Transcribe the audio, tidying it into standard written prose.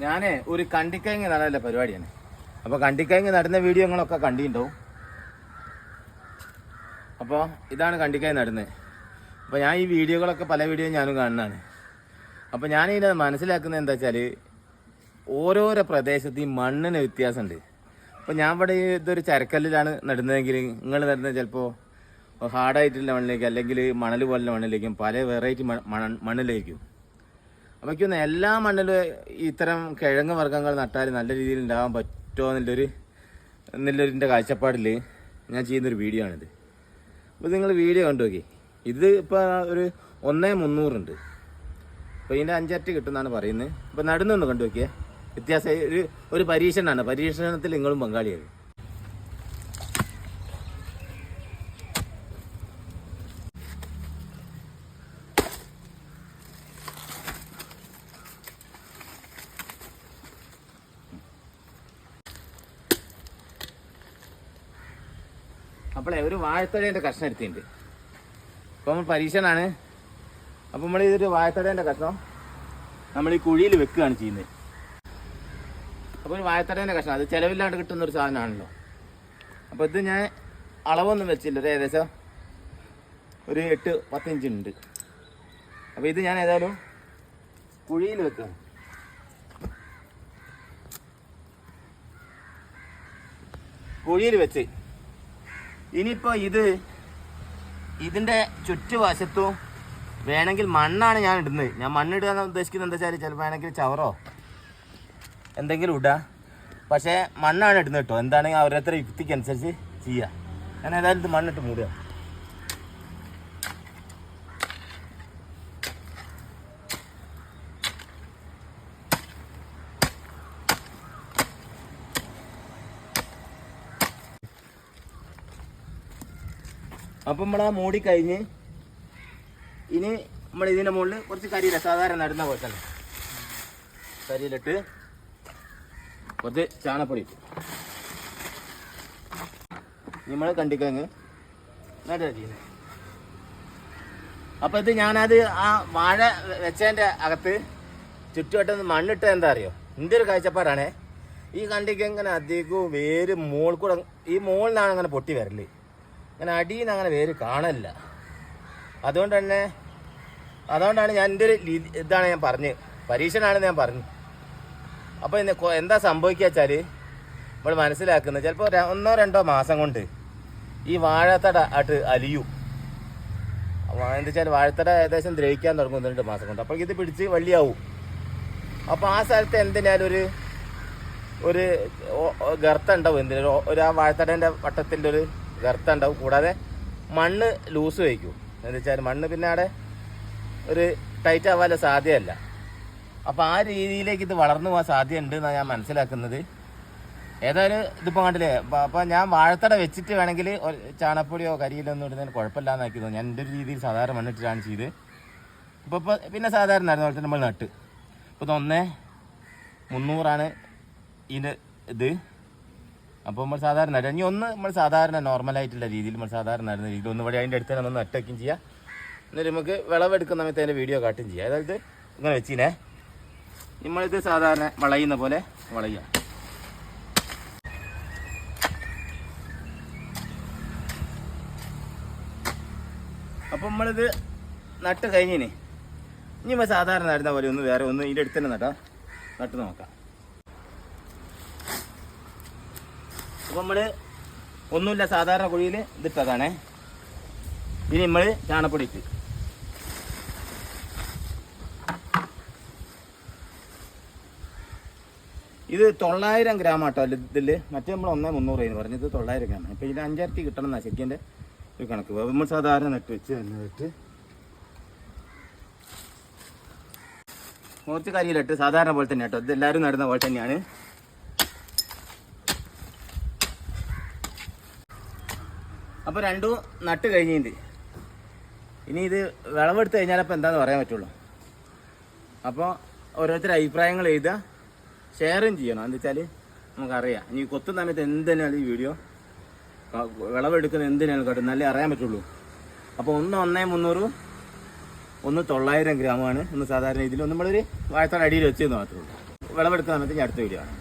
ഞാനേ ഒരു കണ്ടിക്കയങ്ങ് നടന്ന പരിപാടിയാണ്. അപ്പോൾ കണ്ടിക്കയങ്ങ് നടന്ന വീഡിയോകളൊക്കെ കണ്ടിട്ടുണ്ടാവും. അപ്പോൾ ഇതാണ് കണ്ടിക്കയങ്ങ് നടന്നത്. അപ്പോൾ ഞാൻ ഈ വീഡിയോകളൊക്കെ പല വീഡിയോ ഞാനും കാണുന്നതാണ്. അപ്പോൾ ഞാനിത് മനസ്സിലാക്കുന്നത് എന്താ വെച്ചാൽ ഓരോരോ പ്രദേശത്ത് ഈ മണ്ണിന് വ്യത്യാസമുണ്ട്. അപ്പോൾ ഞാൻ ഇവിടെ ഇതൊരു ചരക്കല്ലിലാണ് നടുന്നതെങ്കിൽ നിങ്ങൾ നടുന്നത് ചിലപ്പോൾ ഹാർഡായിട്ടുള്ള മണ്ണിലേക്ക് അല്ലെങ്കിൽ മണൽ പോലുള്ള മണ്ണിലേക്കും പല വെറൈറ്റി മണ്ണിലേക്കും. അപ്പോഴേക്കും എല്ലാ മണ്ണിലും ഇത്തരം കിഴങ്ങ് വർഗ്ഗങ്ങൾ നട്ടാൽ നല്ല രീതിയിൽ ഉണ്ടാകാൻ പറ്റുമോ എന്നുള്ളൊരിൻ്റെ കാഴ്ചപ്പാടിൽ ഞാൻ ചെയ്യുന്നൊരു വീഡിയോ ആണിത്. അപ്പോൾ നിങ്ങൾ വീഡിയോ കണ്ടു നോക്കി. ഇത് ഇപ്പോൾ ഒരു 1,300 ഉണ്ട്. അപ്പോൾ ഇതിൻ്റെ 5 ഇരട്ടി കിട്ടുമെന്നാണ് പറയുന്നത്. അപ്പോൾ നടുന്നൊന്ന് കണ്ടു നോക്കിയേ. വ്യത്യാസം ഒരു പരീക്ഷണമാണ്. പരീക്ഷണത്തിൽ നിങ്ങളും പങ്കാളിയായി. അപ്പോളേ ഒരു വാഴത്തടേൻ്റെ കഷ്ണം എടുത്തിട്ടുണ്ട്. അപ്പോൾ നമ്മൾ പരീക്ഷണമാണ്. അപ്പോൾ നമ്മൾ ഇതൊരു വാഴത്തടേൻ്റെ കഷ്ണം നമ്മൾ ഈ കുഴിയിൽ വെക്കുകയാണ് ചെയ്യുന്നത്. അപ്പോൾ ഒരു വാഴത്തടേൻ്റെ കഷ്ണം അത് ചിലവില്ലാണ്ട് കിട്ടുന്നൊരു സാധനമാണല്ലോ. അപ്പോൾ ഇത് ഞാൻ അളവൊന്നും വെച്ചില്ല. ഒരു ഏകദേശം ഒരു 8-10 ഇഞ്ച് ഉണ്ട്. അപ്പോൾ ഇത് ഞാൻ ഏതായാലും കുഴിയിൽ വെക്കുകയാണ്. കുഴിയിൽ വെച്ച് ഇനിയിപ്പോൾ ഇതിൻ്റെ ചുറ്റുവശത്തും വേണമെങ്കിൽ മണ്ണാണ് ഞാൻ ഇടുന്നത്. ഞാൻ മണ്ണിടുക എന്ന് ഉദ്ദേശിക്കുന്നത് എന്താ വെച്ചാൽ ചിലപ്പോൾ വേണമെങ്കിൽ ചവറോ എന്തെങ്കിലും ഇടുക. പക്ഷേ മണ്ണാണ് ഇടുന്നത് കേട്ടോ. എന്താണെങ്കിൽ ഓരോരുത്തരുടെ യുക്തിക്ക് അനുസരിച്ച് ചെയ്യുക. ഞാൻ ഏതായാലും ഇത് മണ്ണിട്ട് മൂടുക. അപ്പം നമ്മൾ ആ മൂടി കഴിഞ്ഞ് ഇനി നമ്മൾ ഇതിൻ്റെ മുകളിൽ കുറച്ച് കരിയില സാധാരണ നടുന്ന പോലെ തന്നെ കരിയിലിട്ട് കുറച്ച് ചാണപ്പൊടി ഇട്ട് നമ്മൾ കണ്ടിക്കങ്ങ് നടുക ചെയ്യുന്നത്. അപ്പോൾ ഇത് ഞാനത് ആ വാഴ വെച്ചതിൻ്റെ അകത്ത് ചുറ്റുവട്ടം മണ്ണിട്ട് എന്താ അറിയോ, എൻ്റെ ഒരു കാഴ്ചപ്പാടാണേ. ഈ കണ്ടിക്കങ്ങനെ അധികവും വേര് മുകളിൽ കൂടെ ഈ മുകളിലാണ് അങ്ങനെ പൊട്ടി വരല്. അങ്ങനെ അടിയിൽ നിന്ന് അങ്ങനെ വേര് കാണലില്ല. അതുകൊണ്ടാണ് ഞാൻ എൻ്റെ ഒരു ഇതാണ് ഞാൻ പറഞ്ഞ് പരീക്ഷണമാണെന്ന് ഞാൻ പറഞ്ഞു. അപ്പോൾ എന്താ സംഭവിക്കുക വെച്ചാൽ നമ്മൾ മനസ്സിലാക്കുന്നത് ചിലപ്പോൾ 1-2 മാസം കൊണ്ട് ഈ വാഴത്തട ആയിട്ട് അലിയും. എന്താ വെച്ചാൽ വാഴത്തട ഏകദേശം ദ്രവിക്കാൻ തുടങ്ങും 1-2 മാസം കൊണ്ട്. അപ്പോൾ ഇത് പിടിച്ച് വള്ളിയാവും. അപ്പോൾ ആ സ്ഥലത്ത് എന്തിനാലും ഒരു ഗർത്തം ഉണ്ടാവും. എന്തിനും ആ വാഴത്തടേൻ്റെ വട്ടത്തിൻ്റെ ഒരു ഗർത്തം ഉണ്ടാവും. കൂടാതെ മണ്ണ് ലൂസ് വയ്ക്കും. എന്താ വെച്ചാൽ മണ്ണ് പിന്നെ അവിടെ ഒരു ടൈറ്റ് ആവാനുള്ള സാധ്യതയല്ല. അപ്പോൾ ആ രീതിയിലേക്ക് ഇത് വളർന്നു പോകാൻ സാധ്യതയുണ്ട് എന്നാണ് ഞാൻ മനസ്സിലാക്കുന്നത്. ഏതായാലും ഇതിപ്പോൾ കണ്ടില്ലേ. അപ്പോൾ ഞാൻ വാഴത്തട വെച്ചിട്ട് വേണമെങ്കിൽ ചാണപ്പൊടിയോ കരിയിലോ ഒന്നും ഇടുന്നതിന് കുഴപ്പമില്ലാന്ന് ആക്കിയത്. ഞാൻ എൻ്റെ ഒരു രീതിയിൽ സാധാരണ മണ്ണിട്ടിട്ടാണ് ചെയ്ത്. ഇപ്പോൾ പിന്നെ സാധാരണ ആയിരുന്നു പോലെ തന്നെ നമ്മൾ നട്ട്. ഇപ്പോൾ 1,300 ഇതിൻ്റെ ഇത്. അപ്പോൾ നമ്മൾ സാധാരണ ഇനി നമ്മൾ സാധാരണ നോർമലായിട്ടുള്ള രീതിയിൽ നമ്മൾ സാധാരണ നടന്ന രീതിയിൽ വഴി അതിൻ്റെ അടുത്ത് തന്നെ ഒന്ന് നട്ടയ്ക്കും ചെയ്യാം. എന്നിട്ട് നമുക്ക് വിളവെടുക്കുന്ന സമയത്ത് അതിൻ്റെ വീഡിയോ കാട്ടും ചെയ്യാം. അതായത് ഇങ്ങനെ വെച്ചിനെ നമ്മളിത് സാധാരണ വളയുന്ന പോലെ വളയുക. അപ്പം നമ്മളിത് നട്ട് കഴിഞ്ഞിന് ഇനി നമ്മൾ സാധാരണ നടുന്ന പോലെ വേറെ ഇതിൻ്റെ അടുത്ത് തന്നെ നട്ട് നോക്കാം. അപ്പോൾ നമ്മൾ ഒന്നുമില്ല സാധാരണ കുഴിയിൽ ഇതിട്ടതാണേ. ഇനി നമ്മൾ ചാണപ്പൊടി ഇട്ട് ഇത് 900 ഗ്രാം ആട്ടോ ഇതിൽ. മറ്റേ നമ്മൾ 1,300 പറഞ്ഞത് 900 ഗ്രാം. അപ്പോൾ ഇതിന് 5 ഇരട്ടി കിട്ടണം എന്നാണ് ശരിക്കും എൻ്റെ ഒരു കണക്ക്. നമ്മൾ സാധാരണ നട്ട് വെച്ച് കുറച്ച് കരിയിലിട്ട് സാധാരണ പോലെ തന്നെ കേട്ടോ. ഇതെല്ലാവരും നടുന്ന പോലെ തന്നെയാണ്. അപ്പോൾ രണ്ടും നട്ട് കഴിഞ്ഞിട്ടുണ്ട്. ഇനി ഇത് വിളവെടുത്ത് കഴിഞ്ഞാലപ്പോൾ എന്താണെന്ന് പറയാൻ പറ്റുള്ളൂ. അപ്പോൾ ഓരോരുത്തരുടെ അഭിപ്രായങ്ങൾ എഴുതുക, ഷെയറും ചെയ്യണം. എന്താ വെച്ചാൽ നമുക്കറിയാം ഇനി കൊത്തുന്ന സമയത്ത് എന്തിനാണ് ഈ വീഡിയോ വിളവെടുക്കുന്നത് എന്തിനാണ് കേട്ടോ നല്ല അറിയാൻ പറ്റുള്ളൂ. അപ്പോൾ 1,300 900 ഗ്രാമാണ് ഒന്ന് സാധാരണ ഇതിൽ നമ്മളൊരു വാഴത്തട അടിയിൽ വെച്ചെന്ന് മാത്രമേ ഉള്ളൂ. വിളവെടുക്കുന്ന സമയത്ത് ഞാൻ അടുത്ത വീഡിയോ ആണ്.